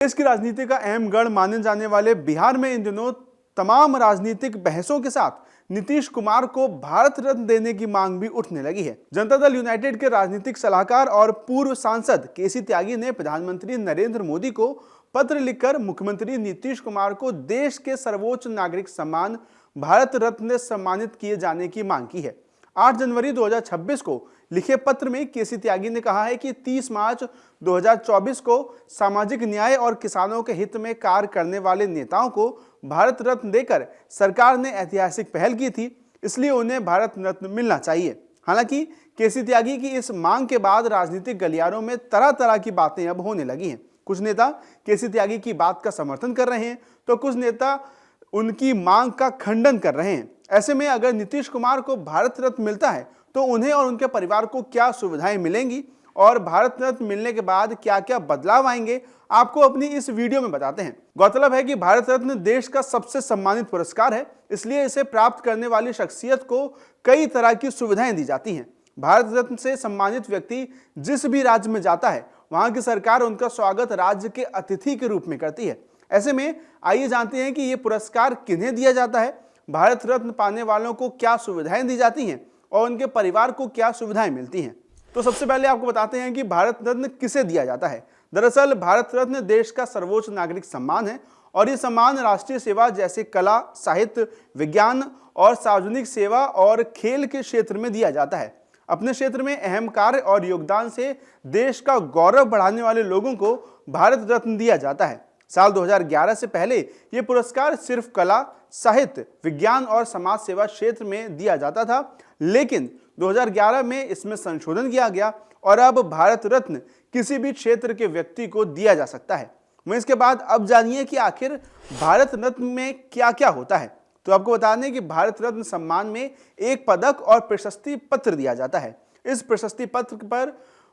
देश की राजनीति का अहम गढ़ माने जाने वाले बिहार में इन दिनों तमाम राजनीतिक बहसों के साथ नीतीश कुमार को भारत रत्न देने की मांग भी उठने लगी है। जनता दल यूनाइटेड के राजनीतिक सलाहकार और पूर्व सांसद केसी त्यागी ने प्रधानमंत्री नरेंद्र मोदी को पत्र लिखकर मुख्यमंत्री नीतीश कुमार को देश के सर्वोच्च नागरिक सम्मान भारत रत्न से सम्मानित किए जाने की मांग की है। 8 जनवरी 2026 को लिखे पत्र में केसी त्यागी ने कहा है कि 30 मार्च 2024 को सामाजिक न्याय और किसानों के हित में कार्य करने वाले नेताओं को भारत रत्न देकर सरकार ने ऐतिहासिक पहल की थी, इसलिए उन्हें भारत रत्न मिलना चाहिए। हालांकि केसी त्यागी की इस मांग के बाद राजनीतिक गलियारों में तरह तरह की बातें अब होने लगी हैं। कुछ नेता केसी त्यागी की बात का समर्थन कर रहे हैं तो कुछ नेता उनकी मांग का खंडन कर रहे हैं। ऐसे में अगर नीतीश कुमार को भारत रत्न मिलता है तो उन्हें और उनके परिवार को क्या सुविधाएं मिलेंगी और भारत रत्न मिलने के बाद क्या क्या बदलाव आएंगे, आपको अपनी इस वीडियो में बताते हैं। गौरतलब है कि भारत रत्न देश का सबसे सम्मानित पुरस्कार है, इसलिए इसे प्राप्त करने वाली शख्सियत को कई तरह की सुविधाएं दी जाती हैं। भारत रत्न से सम्मानित व्यक्ति जिस भी राज्य में जाता है वहां की सरकार उनका स्वागत राज्य के अतिथि के रूप में करती है। ऐसे में आइए जानते हैं कि ये पुरस्कार किन्हें दिया जाता है, भारत रत्न पाने वालों को क्या सुविधाएं दी जाती हैं और उनके परिवार को क्या सुविधाएं मिलती हैं। तो सबसे पहले आपको बताते हैं कि भारत रत्न किसे दिया जाता है। दरअसल भारत रत्न देश का सर्वोच्च नागरिक सम्मान है और ये सम्मान राष्ट्रीय सेवा जैसे कला, साहित्य, विज्ञान और सार्वजनिक सेवा और खेल के क्षेत्र में दिया जाता है। अपने क्षेत्र में अहम कार्य और योगदान से देश का गौरव बढ़ाने वाले लोगों को भारत रत्न दिया जाता है। साल 2011 से पहले ये पुरस्कार सिर्फ कला, साहित्य, विज्ञान और समाज सेवा क्षेत्र में दिया जाता था, लेकिन 2011 में इसमें संशोधन किया गया और अब भारत रत्न किसी भी क्षेत्र के व्यक्ति को दिया जा सकता है। वहीं इसके बाद अब जानिए कि आखिर भारत रत्न में क्या क्या होता है। तो आपको बता दें कि भारत रत्न सम्मान में एक पदक और प्रशस्ति पत्र दिया जाता है। इस प्रशस्ति पत्र पर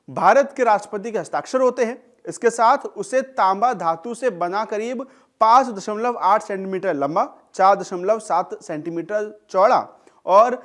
भारत के राष्ट्रपति के हस्ताक्षर होते हैं। इसके साथ उसे तांबा धातु से बना करीब 5.8 सेंटीमीटर लंबा, 4.7 सेंटीमीटर चौड़ा और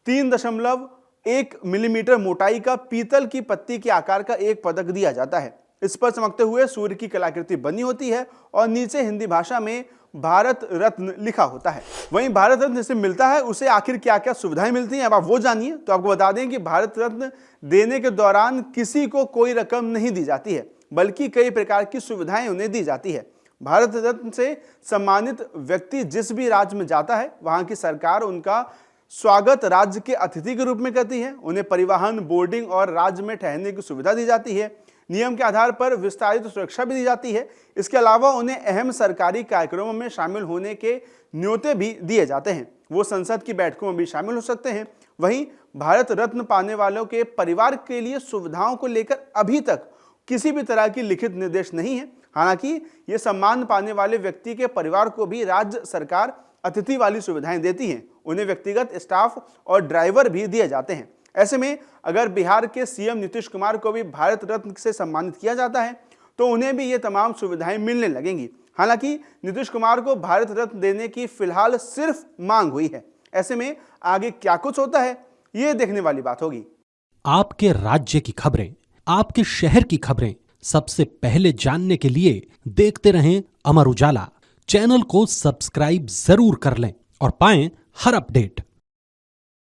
3.1 मिलीमीटर मोटाई का पीतल की पत्ती के आकार का एक पदक दिया जाता है। इस पर चमकते हुए सूर्य की कलाकृति बनी होती है और नीचे हिंदी भाषा में भारत रत्न लिखा होता है। वहीं भारत रत्न जिसे मिलता है उसे आखिर क्या क्या सुविधाएं मिलती हैं, अब आप वो जानिए। तो आपको बता दें कि भारत रत्न देने के दौरान किसी को कोई रकम नहीं दी जाती है, बल्कि कई प्रकार की सुविधाएं उन्हें दी जाती है। भारत रत्न से सम्मानित व्यक्ति जिस भी राज्य में जाता है वहां की सरकार उनका स्वागत राज्य के अतिथि के रूप में करती है। उन्हें परिवहन, बोर्डिंग और राज्य में ठहरने की सुविधा दी जाती है। नियम के आधार पर विस्तारित सुरक्षा भी दी जाती है। इसके अलावा उन्हें अहम सरकारी कार्यक्रमों में शामिल होने के न्योते भी दिए जाते हैं। वो संसद की बैठकों में भी शामिल हो सकते हैं। वहीं भारत रत्न पाने वालों के परिवार के लिए सुविधाओं को लेकर अभी तक किसी भी तरह की लिखित निर्देश नहीं है। हालांकि ये सम्मान पाने वाले व्यक्ति के परिवार को भी राज्य सरकार अतिथि वाली सुविधाएं देती हैं। उन्हें व्यक्तिगत स्टाफ और ड्राइवर भी दिए जाते हैं। ऐसे में अगर बिहार के सीएम नीतीश कुमार को भी भारत रत्न से सम्मानित किया जाता है तो उन्हें भी ये तमाम सुविधाएं मिलने लगेंगी। हालांकि नीतीश कुमार को भारत रत्न देने की फिलहाल सिर्फ मांग हुई है। ऐसे में आगे क्या कुछ होता है ये देखने वाली बात होगी। आपके राज्य की खबरें, आपके शहर की खबरें सबसे पहले जानने के लिए देखते रहें अमर उजाला। चैनल को सब्सक्राइब जरूर कर लें और पाएं हर अपडेट।